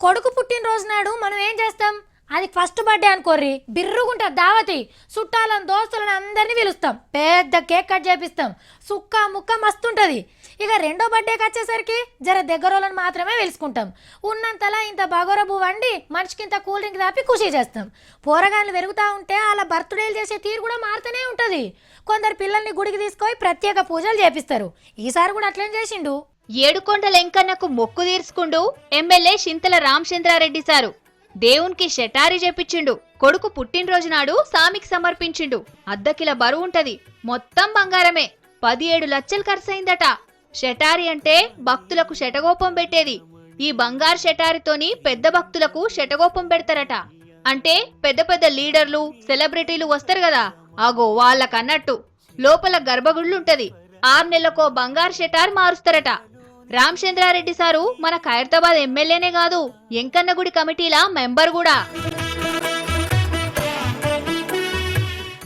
కొడుకు పుట్టినరోజు నాడు మనం ఏం చేస్తాం? అది ఫస్ట్ బర్త్డే అనుకోర్రి, బిర్రుగుంటుంది దావతి. చుట్టాలను దోస్తులను అందరినీ పిలుస్తాం, పెద్ద కేక్ కట్ చేపిస్తాం, సుక్క ముక్క మస్తుంటుంది. ఇక రెండో బర్త్డేకి వచ్చేసరికి జర దగ్గరోళ్ళని మాత్రమే పిలుచుకుంటాం. ఉన్నంతలా ఇంత బగోరబు వండి మనిషికింత కూల్ డ్రింక్ దాపి ఖుషి చేస్తాం. పోరగాళ్ళు పెరుగుతూ ఉంటే అలా బర్త్డేలు చేసే తీరు కూడా మారుతూనే ఉంటుంది. కొందరు పిల్లల్ని గుడికి తీసుకొని ప్రత్యేక పూజలు చేపిస్తారు. ఈసారి కూడా అట్లేం చేసిండు. ఏడుకొండల ఎంకన్నకు మొక్కు తీర్చుకుంటూ ఎమ్మెల్యే చింతల రామచంద్రారెడ్డి సారు దేవునికి షెటారి చేపించిండు. కొడుకు పుట్టినరోజు నాడు సామికి సమర్పించిండు. అద్దకిల బరువుంటది, మొత్తం బంగారమే. 17 లక్షలు ఖర్చయిందట. షెటారి అంటే భక్తులకు శటగోపం పెట్టేది. ఈ బంగారు షెటారితోని పెద్ద భక్తులకు శటగోపం పెడతారట. అంటే పెద్ద పెద్ద లీడర్లు సెలబ్రిటీలు వస్తారు కదా, ఆగో వాళ్ళకన్నట్టు. లోపల గర్భగుళ్ళుంటది. 6 నెలలకో బంగారు షెటార్ మారుస్తారట. రామచంద్రారెడ్డి సారు మన ఖైరతాబాద్ ఎమ్మెల్యేనే కాదు, ఎంకన్నగుడి కమిటీల మెంబర్ కూడా.